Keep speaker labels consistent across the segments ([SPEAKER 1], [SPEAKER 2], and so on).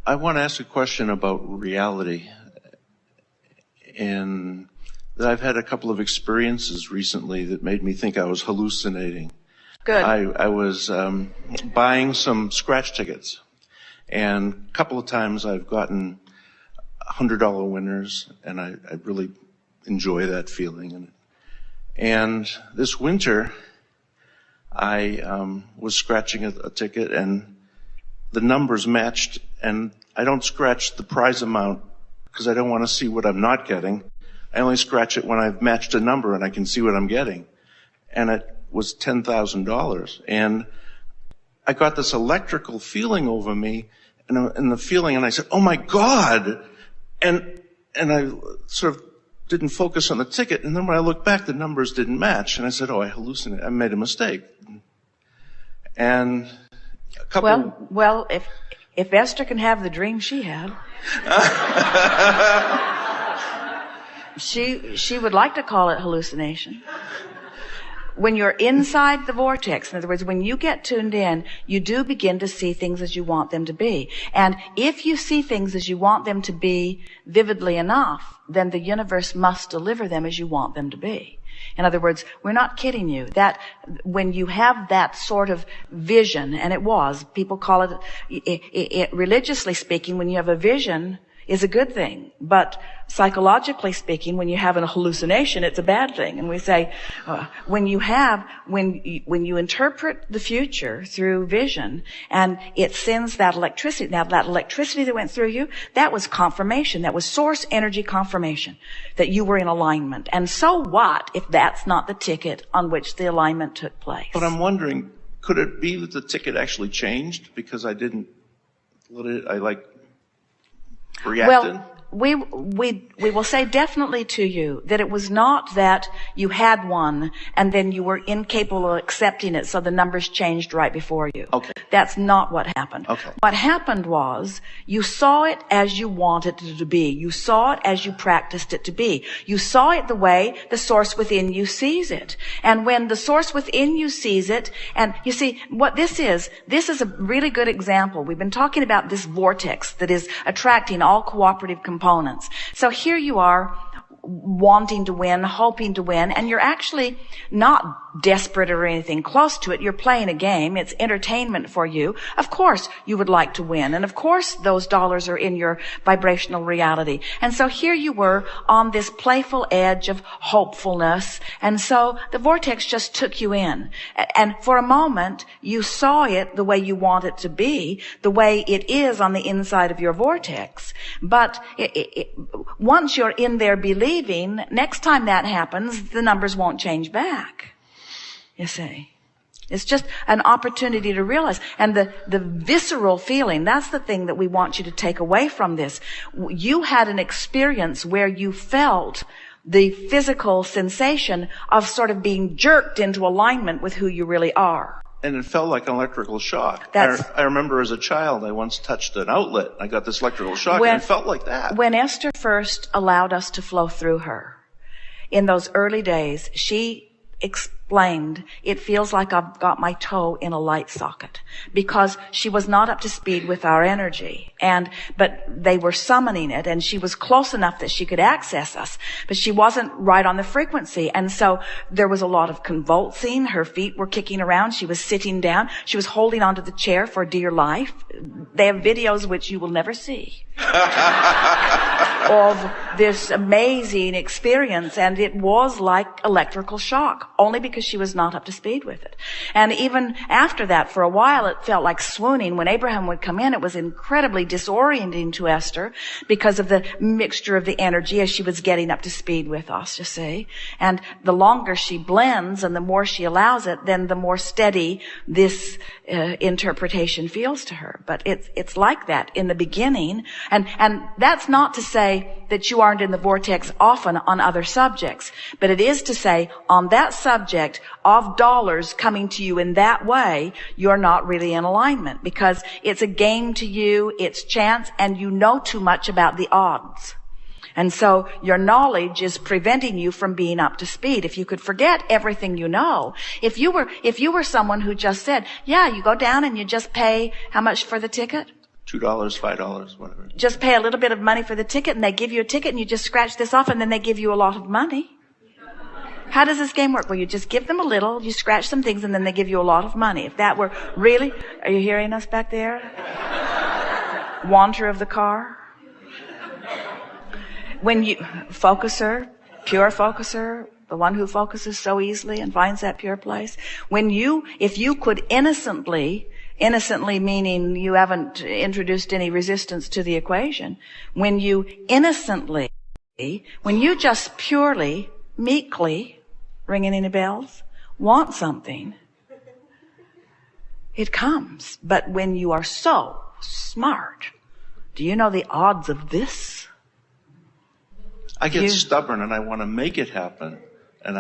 [SPEAKER 1] I want to ask a question about reality. And that I've had a couple of experiences recently that made me think I was hallucinating.
[SPEAKER 2] Good.
[SPEAKER 1] I was buying some scratch tickets, and a couple of times I've gotten $100 winners, and I really enjoy that feeling. And this winter, I was scratching a ticket, and the numbers matched, and I don't scratch the prize amount because I don't want to see what I'm not getting. I only scratch it when I've matched a number and I can see what I'm getting. And it was $10,000. And I got this electrical feeling over me, and the feeling, and I said, oh my God! And I sort of didn't focus on the ticket, and then when I looked back, the numbers didn't match, and I said, oh, I hallucinated, I made a mistake. And a couple...
[SPEAKER 2] Well, if Esther can have the dream she had, she would like to call it hallucination. When you're inside the vortex, in other words, when you get tuned in, you do begin to see things as you want them to be. And if you see things as you want them to be vividly enough, then the universe must deliver them as you want them to be. In other words, we're not kidding you. That when you have that sort of vision, and people call it religiously speaking, when you have a vision, is a good thing. But psychologically speaking, when you have a hallucination, it's a bad thing. And we say, when you interpret the future through vision, and it sends that electricity. Now, that electricity that went through you, that was confirmation. That was source energy confirmation that you were in alignment. And so what if that's not the ticket on which the alignment took place?
[SPEAKER 1] But I'm wondering, could it be that the ticket actually changed because I didn't let it, reacted?
[SPEAKER 2] Well, we will say definitely to you that it was not that you had one and then you were incapable of accepting it, so the numbers changed right before you.
[SPEAKER 1] Okay.
[SPEAKER 2] That's not what happened.
[SPEAKER 1] Okay.
[SPEAKER 2] What happened was you saw it as you wanted it to be. You saw it as you practiced it to be. You saw it the way the source within you sees it. And when the source within you sees it, and you see what this is a really good example. We've been talking about this vortex that is attracting all cooperative components. So here you are wanting to win, hoping to win, and you're actually not desperate or anything close to it. You're playing a game. It's entertainment for you. Of course you would like to win, and of course those dollars are in your vibrational reality. And so here you were on this playful edge of hopefulness, and so the vortex just took you in. And for a moment you saw it the way you want it to be, the way it is on the inside of your vortex. But once you're in there believing, next time that happens, the numbers won't change back. You see, it's just an opportunity to realize. And the visceral feeling, that's the thing that we want you to take away from this. You had an experience where you felt the physical sensation of sort of being jerked into alignment with who you really are.
[SPEAKER 1] And it felt like an electrical shock. I remember as a child, I once touched an outlet. I got this electrical shock, and it felt like that.
[SPEAKER 2] When Esther first allowed us to flow through her, in those early days, she explained, it feels like I've got my toe in a light socket, because she was not up to speed with our energy. But they were summoning it, and she was close enough that she could access us, but she wasn't right on the frequency. And so there was a lot of convulsing. Her feet were kicking around. She was sitting down. She was holding onto the chair for dear life. They have videos which you will never see of this amazing experience, and it was like electrical shock, only because she was not up to speed with it. And even after that, for a while, it felt like swooning. When Abraham would come in, it was incredibly disorienting to Esther because of the mixture of the energy as she was getting up to speed with us, you see. And the longer she blends and the more she allows it, then the more steady this interpretation feels to her. But it's like that in the beginning. And that's not to say that you aren't in the vortex often on other subjects, but it is to say on that subject of dollars coming to you in that way, you're not really in alignment, because it's a game to you, it's chance, and you know too much about the odds. And so your knowledge is preventing you from being up to speed. If you could forget everything you know, if you were someone who just said, yeah, you go down and you just pay how much for the ticket?
[SPEAKER 1] $2, $5, whatever.
[SPEAKER 2] Just pay a little bit of money for the ticket, and they give you a ticket, and you just scratch this off, and then they give you a lot of money. How does this game work? Well, you just give them a little, you scratch some things, and then they give you a lot of money. If that were really... Are you hearing us back there? Wanderer of the car? When you... Focuser, pure focuser, the one who focuses so easily and finds that pure place. If you could innocently meaning you haven't introduced any resistance to the equation, when you just purely, meekly, ringing any bells, want something, it comes. But when you are so smart, do you know the odds of this?
[SPEAKER 1] I get stubborn and I want to make it happen. And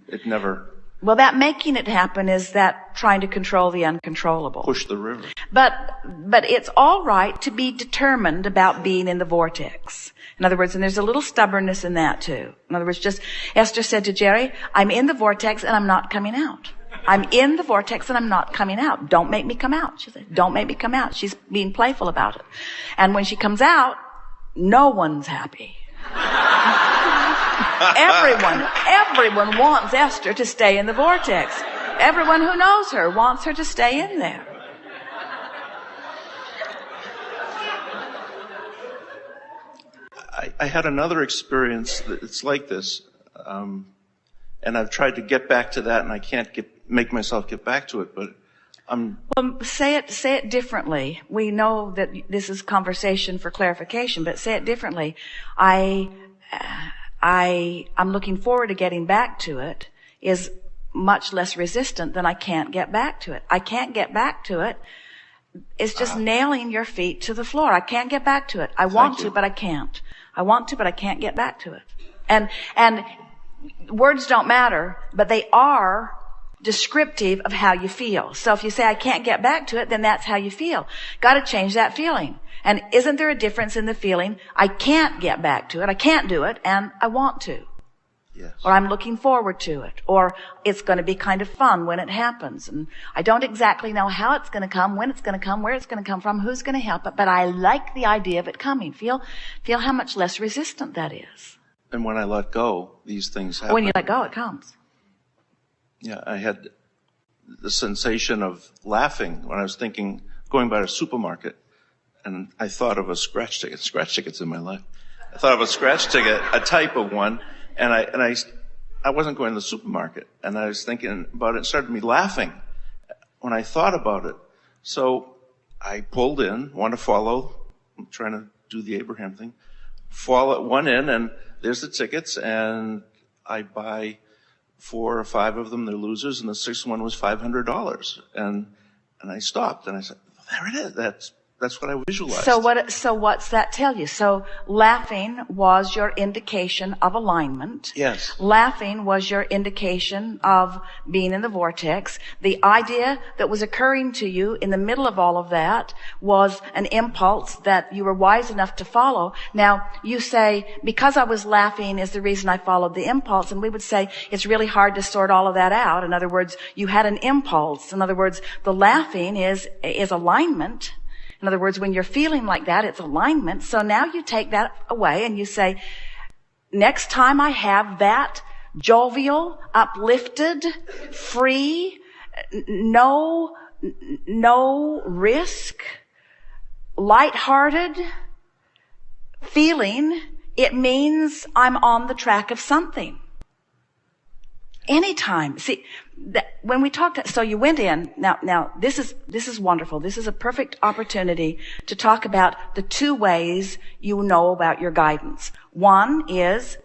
[SPEAKER 1] it never...
[SPEAKER 2] Well, that making it happen is that trying to control the uncontrollable.
[SPEAKER 1] Push the river.
[SPEAKER 2] But it's all right to be determined about being in the vortex. In other words, and there's a little stubbornness in that too. In other words, just Esther said to Jerry, I'm in the vortex and I'm not coming out. I'm in the vortex and I'm not coming out. Don't make me come out. She said, don't make me come out. She's being playful about it. And when she comes out, no one's happy. Everyone wants Esther to stay in the vortex. Everyone who knows her wants her to stay in there.
[SPEAKER 1] I had another experience that's like this, and I've tried to get back to that, and I can't make myself get back to it. But
[SPEAKER 2] well, say it differently. We know that this is conversation for clarification, but say it differently. I'm looking forward to getting back to it is much less resistant than I can't get back to it. I can't get back to it. It's just nailing your feet to the floor. I can't get back to it. I want to, but I can't. I want to, but I can't get back to it. And words don't matter, but they are descriptive of how you feel. So if you say, I can't get back to it, then that's how you feel. Got to change that feeling. And isn't there a difference in the feeling, I can't get back to it, I can't do it, and I want to?
[SPEAKER 1] Yes.
[SPEAKER 2] Or I'm looking forward to it. Or it's going to be kind of fun when it happens. And I don't exactly know how it's going to come, when it's going to come, where it's going to come from, who's going to help it, but I like the idea of it coming. Feel how much less resistant that is.
[SPEAKER 1] And when I let go, these things happen.
[SPEAKER 2] When you let go, it comes.
[SPEAKER 1] Yeah, I had the sensation of laughing when I was going by a supermarket, and I thought of a scratch ticket. Scratch tickets in my life. I thought of a scratch ticket, a type of one, and I wasn't going to the supermarket, and I was thinking about it. It started me laughing when I thought about it. So I pulled in, want to follow. I'm trying to do the Abraham thing. Follow one in, and there's the tickets, and I buy 4 or 5 of them. They're losers, and the 6th one was $500. And I stopped, and I said, there it is. That's what I visualized.
[SPEAKER 2] So what's that tell you? So laughing was your indication of alignment.
[SPEAKER 1] Yes.
[SPEAKER 2] Laughing was your indication of being in the vortex. The idea that was occurring to you in the middle of all of that was an impulse that you were wise enough to follow. Now, you say, because I was laughing is the reason I followed the impulse. And we would say it's really hard to sort all of that out. In other words, you had an impulse. In other words, the laughing is alignment. In other words, when you're feeling like that, it's alignment. So now you take that away and you say, next time I have that jovial, uplifted, free, no risk, lighthearted feeling, it means I'm on the track of something. Anytime. See, when we talked, so you went in, now this is wonderful. This is a perfect opportunity to talk about the 2 ways you know about your guidance. One is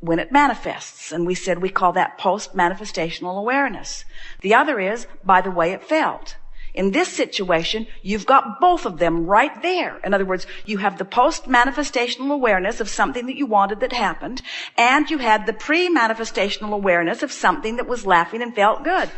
[SPEAKER 2] when it manifests, and we said we call that post-manifestational awareness. The other is by the way it felt. In this situation, you've got both of them right there. In other words, you have the post-manifestational awareness of something that you wanted that happened, and you had the pre-manifestational awareness of something that was laughing and felt good.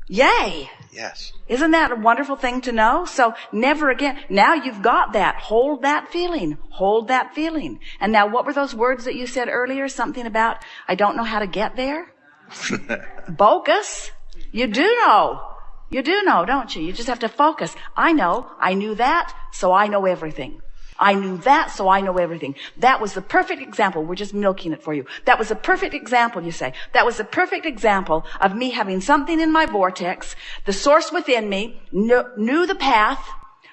[SPEAKER 2] Yay!
[SPEAKER 1] Yes.
[SPEAKER 2] Isn't that a wonderful thing to know? So never again. Now you've got that. Hold that feeling. Hold that feeling. And now what were those words that you said earlier? Something about, I don't know how to get there? Bogus. You do know. You do know, don't you? You just have to focus. I know. I knew that, so I know everything. I knew that, so I know everything. That was the perfect example. We're just milking it for you. That was a perfect example, you say. That was the perfect example of me having something in my vortex. The source within me knew the path,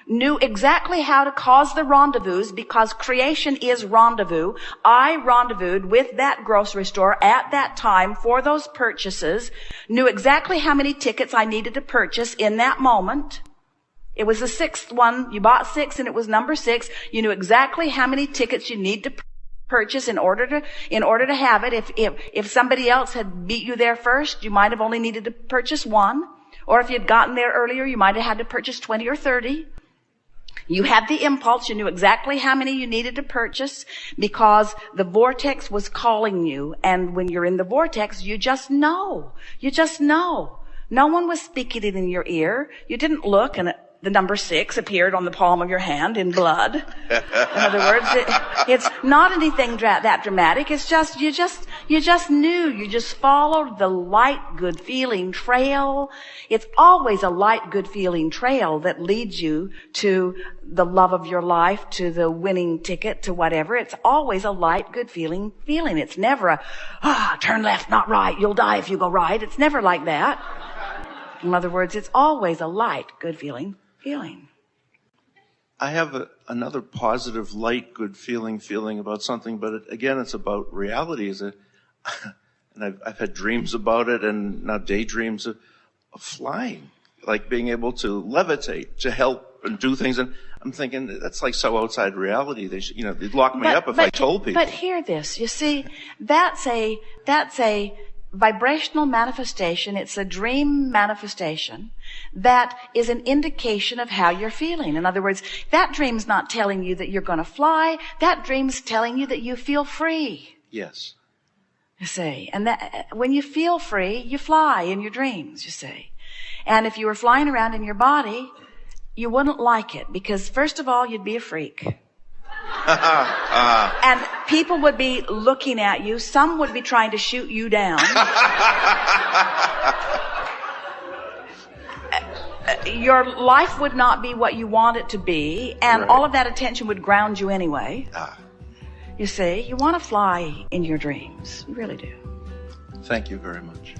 [SPEAKER 2] knew exactly how to cause the rendezvous, because creation is rendezvous. I rendezvoused with that grocery store at that time for those purchases, knew exactly how many tickets I needed to purchase in that moment. It was the sixth one. You bought 6 and it was number 6. You knew exactly how many tickets you need to purchase in order to have it. If somebody else had beat you there first, you might have only needed to purchase 1. Or if you'd gotten there earlier, you might have had to purchase 20 or 30. You had the impulse. You knew exactly how many you needed to purchase because the vortex was calling you. And when you're in the vortex, you just know. You just know. No one was speaking it in your ear. You didn't look and the number 6 appeared on the palm of your hand in blood. In other words, it's not anything that dramatic. It's just, you just knew. You just followed the light, good feeling trail. It's always a light, good feeling trail that leads you to the love of your life, to the winning ticket, to whatever. It's always a light, good feeling. It's never turn left, not right. You'll die if you go right. It's never like that. In other words, it's always a light, good feeling.
[SPEAKER 1] I have another positive, light, good feeling about something, but again, it's about reality. And I've had dreams about it, and now daydreams of flying, like being able to levitate, to help and do things. And I'm thinking that's like so outside reality. They should, they'd lock me up if I told people.
[SPEAKER 2] But hear this. You see, that's a vibrational manifestation. It's a dream manifestation that is an indication of how you're feeling. In other words, that dream's not telling you that you're going to fly. That dream's telling you that you feel free.
[SPEAKER 1] Yes.
[SPEAKER 2] You see, and that when you feel free, you fly in your dreams, you see. And if you were flying around in your body, you wouldn't like it because first of all, you'd be a freak. And people would be looking at you. Some would be trying to shoot you down. Your life would not be what you want it to be, and
[SPEAKER 1] right.
[SPEAKER 2] All of that attention would ground you anyway. You see, you want to fly in your dreams. You really do.
[SPEAKER 1] Thank you very much.